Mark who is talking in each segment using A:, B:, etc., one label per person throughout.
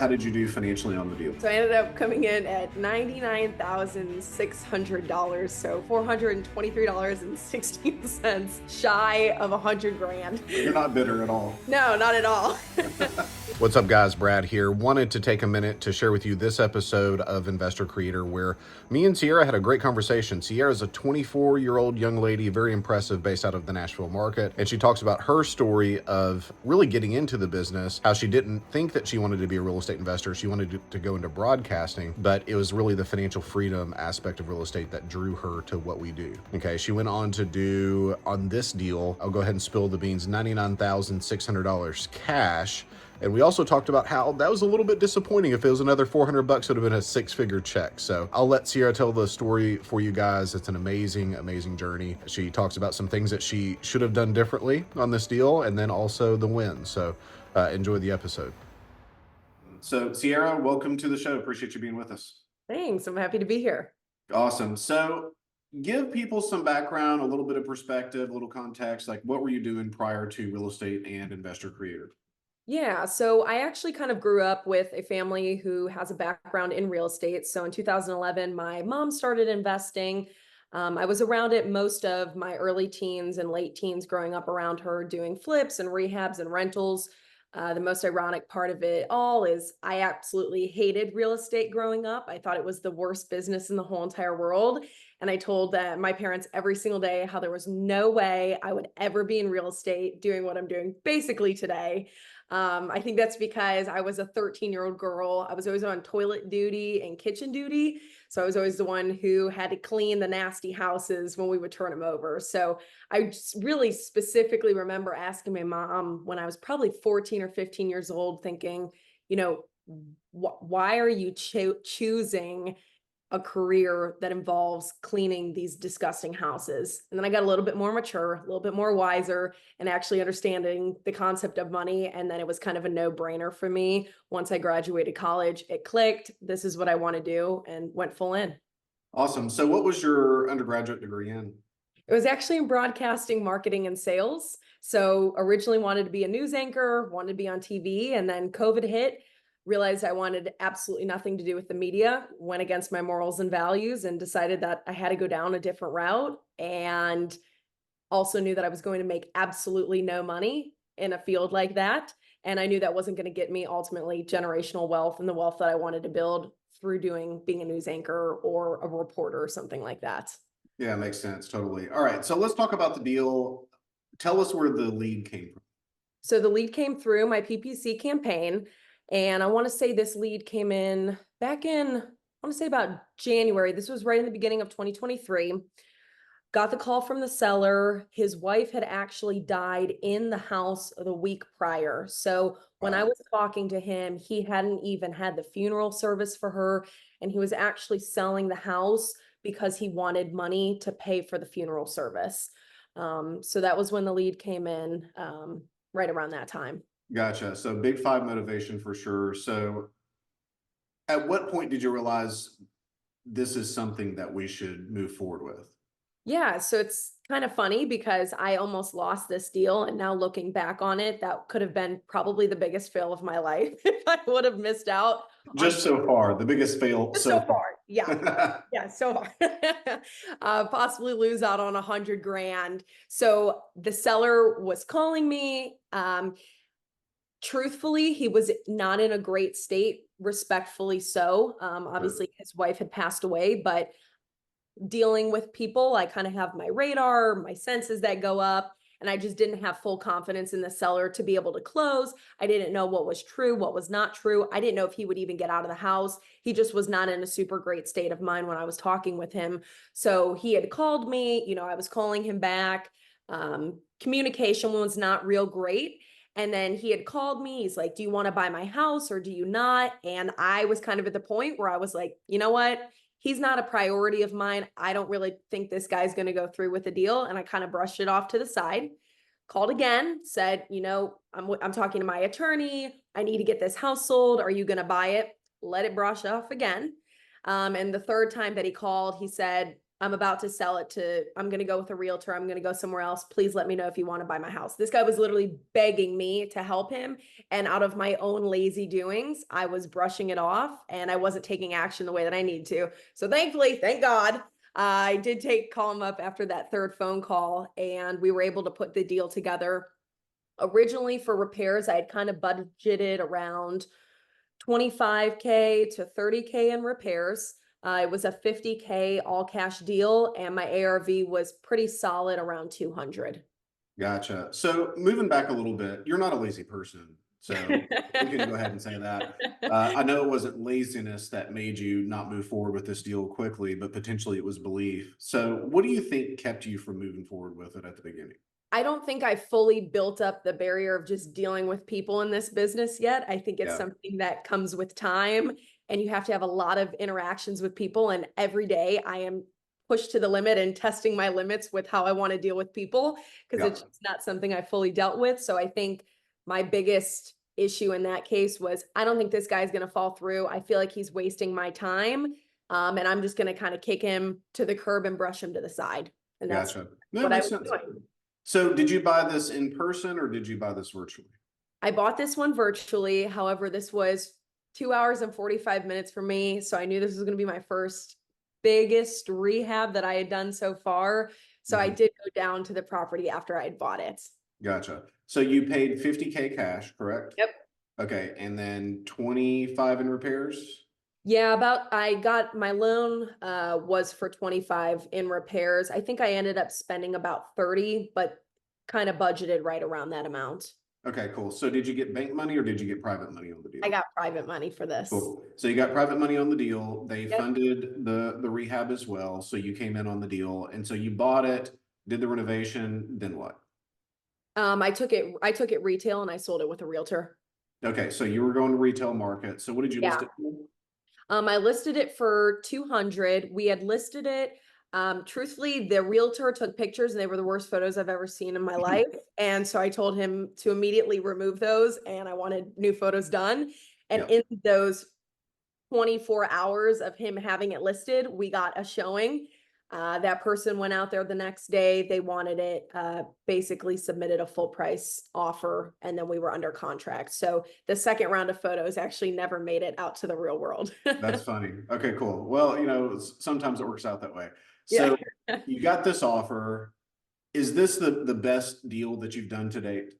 A: How did you do financially on the deal?
B: So I ended up coming in at $99,600, so $423.16 shy of 100 grand.
A: You're not bitter at all.
B: No, not at all.
C: What's up, guys? Brad here. Wanted to take a minute to share with you this episode of Investor Creator where me and Sierra had a great conversation. Sierra is a 24-year-old young lady, very impressive, based out of the Nashville market. And she talks about her story of really getting into the business, how she didn't think that she wanted to be a real estate investor. She wanted to go into broadcasting, but it was really the financial freedom aspect of real estate that drew her to what we do. Okay, she went on to do, on this deal, I'll go ahead and spill the beans, $99,600 cash. And we also talked about how that was a little bit disappointing. If it was another $400, it would have been a six-figure check. So I'll let Sierra tell the story for you guys. It's an amazing, amazing journey. She talks about some things that she should have done differently on this deal, and then also the win. So enjoy the episode.
A: So Sierra, welcome to the show. Appreciate you being with us.
B: Thanks. I'm happy to be here.
A: Awesome. So give people some background, a little bit of perspective, a little context. Like, what were you doing prior to real estate and Investor Creator?
B: Yeah, so I actually kind of grew up with a family who has a background in real estate. So in 2011, my mom started investing. I was around it most of my early teens and late teens, growing up around her doing flips and rehabs and rentals. The most ironic part of it all is I absolutely hated real estate growing up. I thought it was the worst business in the whole entire world. And I told my parents every single day how there was no way I would ever be in real estate doing what I'm doing basically today. I think that's because I was a 13-year-old girl. I was always on toilet duty and kitchen duty. So I was always the one who had to clean the nasty houses when we would turn them over. So I just really specifically remember asking my mom when I was probably 14 or 15 years old, thinking, why are you choosing a career that involves cleaning these disgusting houses? And then I got a little bit more mature, a little bit more wiser, and actually understanding the concept of money. And then it was kind of a no-brainer for me. Once I graduated college, it clicked. This is what I want to do, and went full in.
A: Awesome. So what was your undergraduate degree in?
B: It was actually in broadcasting, marketing, and sales. So originally wanted to be a news anchor, wanted to be on TV, and then COVID hit. Realized I wanted absolutely nothing to do with the media, went against my morals and values, and decided that I had to go down a different route, and also knew that I was going to make absolutely no money in a field like that. And I knew that wasn't going to get me ultimately generational wealth and the wealth that I wanted to build through being a news anchor or a reporter or something like that.
A: Yeah, makes sense. Totally. All right. So let's talk about the deal. Tell us where the lead came from.
B: So the lead came through my PPC campaign. And I want to say this lead came in back in, I want to say about January. This was right in the beginning of 2023. Got the call from the seller. His wife had actually died in the house the week prior. So when I was talking to him, he hadn't even had the funeral service for her. And he was actually selling the house because he wanted money to pay for the funeral service. So that was when the lead came in, right around that time.
A: Gotcha. So big five motivation for sure. So at what point did you realize this is something that we should move forward with?
B: Yeah, so it's kind of funny because I almost lost this deal, and now looking back on it, that could have been probably the biggest fail of my life if I would have missed out.
A: Just so far, the biggest fail
B: So far. Yeah. Yeah, so far. Possibly lose out on 100 grand. So the seller was calling me. Truthfully, he was not in a great state, respectfully so. Obviously, his wife had passed away, but dealing with people, I kind of have my radar, my senses that go up, and I just didn't have full confidence in the seller to be able to close. I didn't know what was true, what was not true. I didn't know if he would even get out of the house. He just was not in a super great state of mind when I was talking with him. So he had called me, I was calling him back. Communication was not real great. And then he had called me. He's like, do you want to buy my house or do you not? And I was kind of at the point where I was like, you know what? He's not a priority of mine. I don't really think this guy's going to go through with the deal. And I kind of brushed it off to the side, called again, said, I'm talking to my attorney. I need to get this house sold. Are you going to buy it? Let it brush off again. And the third time that he called, he said, I'm about to sell it to, I'm going to go with a realtor. I'm going to go somewhere else. Please let me know if you want to buy my house. This guy was literally begging me to help him. And out of my own lazy doings, I was brushing it off and I wasn't taking action the way that I need to. So thankfully, thank God, I did call him up after that third phone call and we were able to put the deal together. Originally for repairs, I had kind of budgeted around 25K to 30K in repairs. It was a 50K all cash deal and my ARV was pretty solid around 200.
A: Gotcha. So moving back a little bit, you're not a lazy person. So we can go ahead and say that. I know it wasn't laziness that made you not move forward with this deal quickly, but potentially it was belief. So what do you think kept you from moving forward with it at the beginning?
B: I don't think I fully built up the barrier of just dealing with people in this business yet. I think it's
A: Yeah.
B: something that comes with time and you have to have a lot of interactions with people. And every day I am pushed to the limit and testing my limits with how I want to deal with people because
A: Yeah.
B: it's just not something I fully dealt with. So I think my biggest issue in that case was I don't think this guy's going to fall through. I feel like he's wasting my time. And I'm just going to kind of kick him to the curb and brush him to the side. And that's
A: Gotcha. No,
B: what I
A: makes
B: was
A: sense.
B: doing.
A: So did you buy this in person or did you buy this virtually?
B: I bought this one virtually. However, this was 2 hours and 45 minutes for me. So I knew this was going to be my first biggest rehab that I had done so far. So I did go down to the property after I had bought it.
A: Gotcha. So you paid 50K cash, correct?
B: Yep.
A: Okay. And then 25 in repairs?
B: Yeah, I got my loan was for 25 in repairs. I think I ended up spending about 30, but kind of budgeted right around that amount.
A: Okay, cool. So did you get bank money or did you get private money on the deal?
B: I got private money for this.
A: Cool. So you got private money on the deal. They
B: Yep.
A: funded the rehab as well. So you came in on the deal. And so you bought it, did the renovation, then what?
B: I took it retail and I sold it with a realtor.
A: Okay, so you were going to retail market. So what did you list
B: Yeah.
A: it for?
B: I listed it for 200. We had listed it. Truthfully, the realtor took pictures and they were the worst photos I've ever seen in my life. And so I told him to immediately remove those and I wanted new photos done. And
A: Yep.
B: in those 24 hours of him having it listed, we got a showing. That person went out there the next day. They wanted it, basically submitted a full price offer, and then we were under contract. So the second round of photos actually never made it out to the real world.
A: That's funny. Okay, cool. Well, sometimes it works out that way.
B: Yeah.
A: So you got this offer. Is this the best deal that you've done to date?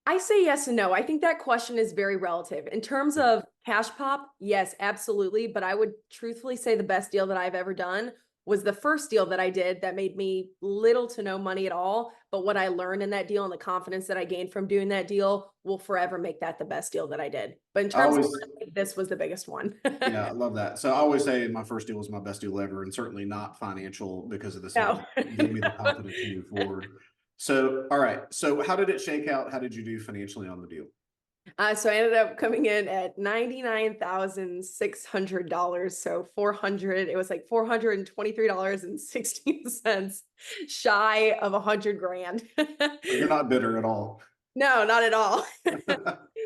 B: I say yes and no. I think that question is very relative. In terms of cash pop, yes, absolutely. But I would truthfully say the best deal that I've ever done was the first deal that I did that made me little to no money at all. But what I learned in that deal and the confidence that I gained from doing that deal will forever make that the best deal that I did. But in terms of money, this was the biggest one.
A: Yeah, I love that. So I always say my first deal was my best deal ever, and certainly not financial because of the same. It gave me the confidence to move forward. So, all right. So how did it shake out? How did you do financially on the deal?
B: So I ended up coming in at $99,600. So 400, it was like $423.16 shy of 100 grand.
A: You're not bitter at all.
B: No, not at all.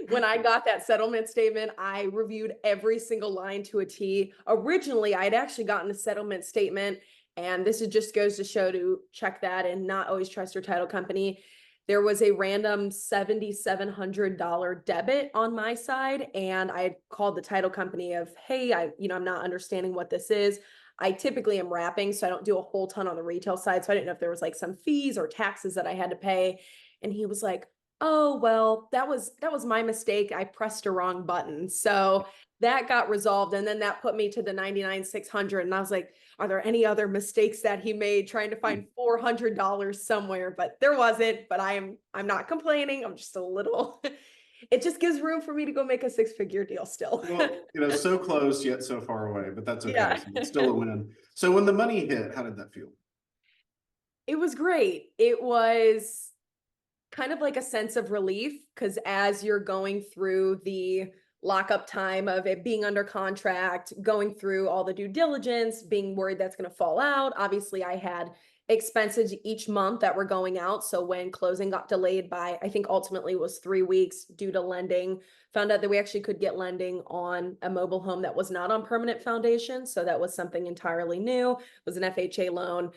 B: When I got that settlement statement, I reviewed every single line to a T. Originally, I'd actually gotten a settlement statement, and this just goes to show to check that and not always trust your title company. There was a random $7,700 debit on my side, and I called the title company of, hey, I'm not understanding what this is. I typically am wrapping, so I don't do a whole ton on the retail side. So I didn't know if there was like some fees or taxes that I had to pay. And he was like, oh, well, that was my mistake. I pressed a wrong button. So that got resolved. And then that put me to the 99,600. And I was like, are there any other mistakes that he made trying to find $400 somewhere? But there wasn't, but I'm not complaining. I'm just a little, it just gives room for me to go make a 6-figure deal still.
A: Well, so close yet so far away, but that's okay.
B: Yeah.
A: So it's still a win. So when the money hit, how did that feel?
B: It was great. It was kind of like a sense of relief because as you're going through the lockup time of it being under contract, going through all the due diligence, being worried that's going to fall out. Obviously, I had expenses each month that were going out. So when closing got delayed by, I think ultimately it was 3 weeks due to lending, found out that we actually could get lending on a mobile home that was not on permanent foundation. So that was something entirely new. It was an FHA loan.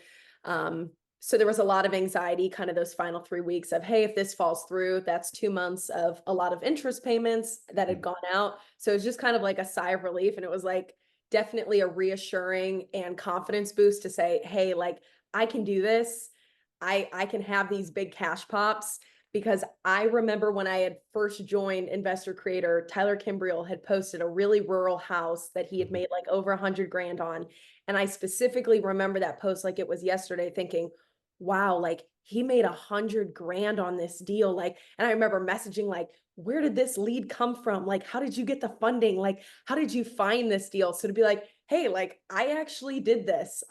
B: So there was a lot of anxiety kind of those final 3 weeks of, hey, if this falls through, that's 2 months of a lot of interest payments that had gone out. So it's just kind of like a sigh of relief. And it was like definitely a reassuring and confidence boost to say, hey, like I can do this. I can have these big cash pops, because I remember when I had first joined Investor Creator, Tyler Kimbrell had posted a really rural house that he had made like over 100 grand on. And I specifically remember that post like it was yesterday, thinking, wow, like he made 100 grand on this deal. Like, and I remember messaging like, where did this lead come from? Like, how did you get the funding? Like, how did you find this deal? So to be like, hey, like I actually did this.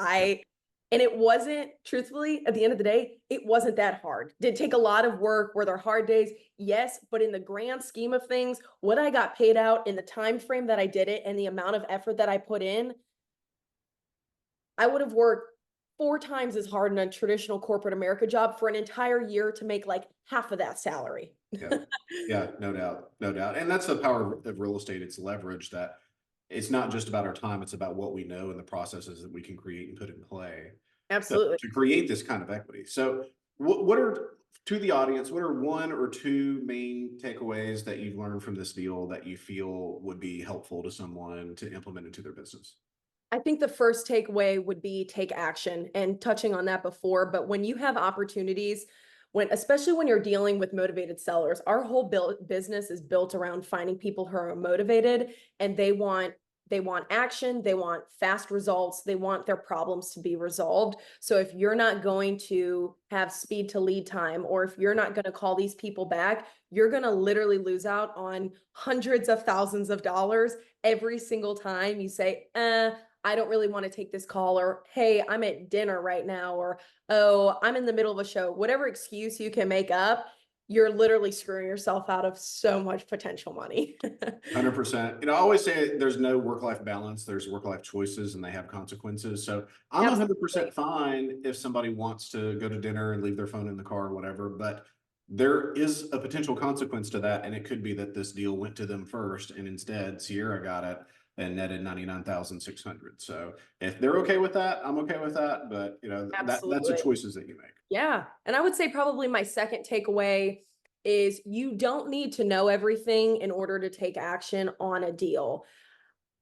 B: And it wasn't, truthfully, at the end of the day, it wasn't that hard. Did take a lot of work. Were there hard days? Yes, but in the grand scheme of things, what I got paid out in the time frame that I did it and the amount of effort that I put in, I would have worked 4 times as hard in a traditional corporate America job for an entire year to make like half of that salary.
A: Yeah, yeah, no doubt, no doubt. And that's the power of real estate. It's leverage that it's not just about our time, it's about what we know and the processes that we can create and put in play
B: Absolutely.
A: to create this kind of equity. So what are, to the audience, what are 1 or 2 main takeaways that you've learned from this deal that you feel would be helpful to someone to implement into their business?
B: I think the first takeaway would be take action, and touching on that before, but when you have opportunities, especially when you're dealing with motivated sellers, our whole business is built around finding people who are motivated, and they want action, they want fast results, they want their problems to be resolved. So if you're not going to have speed to lead time, or if you're not going to call these people back, you're going to literally lose out on hundreds of thousands of dollars every single time you say, I don't really want to take this call, or hey, I'm at dinner right now, or oh, I'm in the middle of a show. Whatever excuse you can make up, you're literally screwing yourself out of so much potential money.
A: 100%. I always say there's no work-life balance. There's work-life choices and they have consequences. So I'm
B: Absolutely.
A: 100% fine if somebody wants to go to dinner and leave their phone in the car or whatever, but there is a potential consequence to that. And it could be that this deal went to them first and instead Sierra got it and netted 99,600. So if they're okay with that, I'm okay with that. But that's the
B: Absolutely.
A: choices that you make.
B: Yeah. And I would say probably my second takeaway is you don't need to know everything in order to take action on a deal.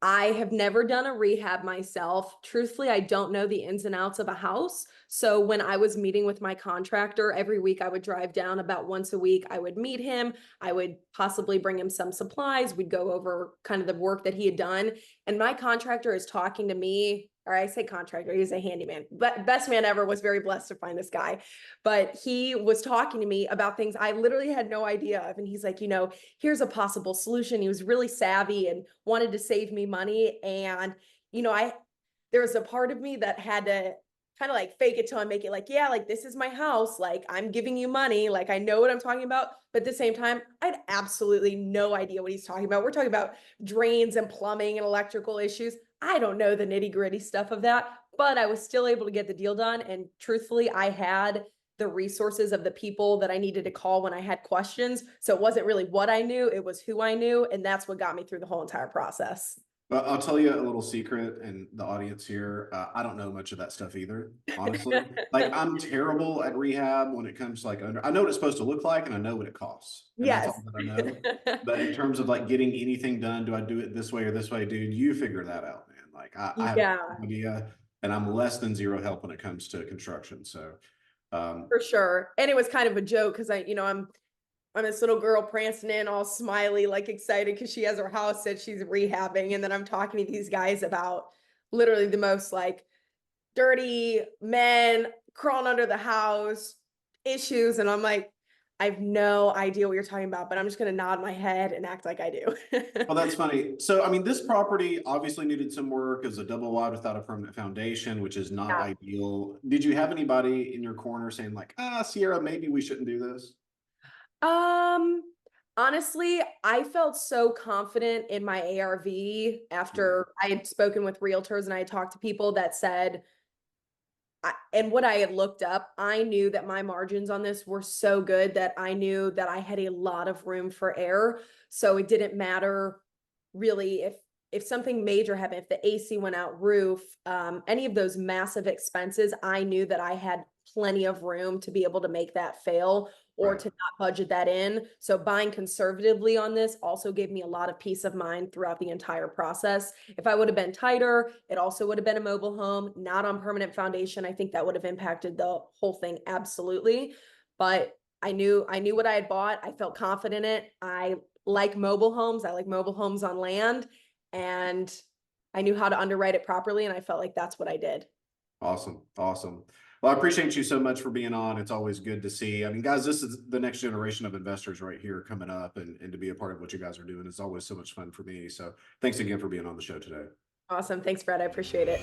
B: I have never done a rehab myself. Truthfully, I don't know the ins and outs of a house. So when I was meeting with my contractor, every week I would drive down about once a week. I would meet him. I would possibly bring him some supplies. We'd go over kind of the work that he had done. And my contractor is talking to me, or I say contractor, he's a handyman, but best man ever, was very blessed to find this guy. But he was talking to me about things I literally had no idea of. And he's like, here's a possible solution. He was really savvy and wanted to save me money. And, there was a part of me that had to kind of like fake it till I make it like, yeah, like this is my house. Like I'm giving you money. Like I know what I'm talking about. But at the same time, I had absolutely no idea what he's talking about. We're talking about drains and plumbing and electrical issues. I don't know the nitty gritty stuff of that, but I was still able to get the deal done. And truthfully, I had the resources of the people that I needed to call when I had questions. So it wasn't really what I knew, it was who I knew. And that's what got me through the whole entire process.
A: But I'll tell you a little secret, and the audience here, I don't know much of that stuff either, honestly. Like I'm terrible at rehab when it comes to like I know what it's supposed to look like and I know what it costs. And that's
B: Yes.
A: all that I know. But in terms of like getting anything done, do I do it this way or this way, dude? You figure that out, man. Like I have
B: Yeah,
A: no idea, and I'm less than zero help when it comes to construction. So
B: for sure. And it was kind of a joke because I'm this little girl prancing in all smiley, like excited because she has her house that she's rehabbing. And then I'm talking to these guys about literally the most like dirty men crawling under the house issues. And I'm like, I have no idea what you're talking about, but I'm just going to nod my head and act like I do.
A: well, that's funny. So, I mean, this property obviously needed some work as a double wide without a permanent foundation, which is not
B: Yeah.
A: ideal. Did you have anybody in your corner saying like, Sierra, maybe we shouldn't do this?
B: Um, Honestly, I felt so confident in my ARV after I had spoken with realtors and I had talked to people that said, and what I had looked up, I knew that my margins on this were so good that I knew that I had a lot of room for error. So it didn't matter really if something major happened, if the AC went out, roof, any of those massive expenses, I knew that I had plenty of room to be able to make that fail or
A: Right.
B: to not budget that in. So buying conservatively on this also gave me a lot of peace of mind throughout the entire process. If I would have been tighter, it also would have been a mobile home, not on permanent foundation. I think that would have impacted the whole thing absolutely. But I knew what I had bought. I felt confident in it. I like mobile homes. I like mobile homes on land, and I knew how to underwrite it properly, and I felt like that's what I did.
A: Awesome. Awesome. Well, I appreciate you so much for being on. It's always good to see. I mean, guys, this is the next generation of investors right here coming up, and to be a part of what you guys are doing is always so much fun for me. So thanks again for being on the show today.
B: Awesome. Thanks, Brett. I appreciate it.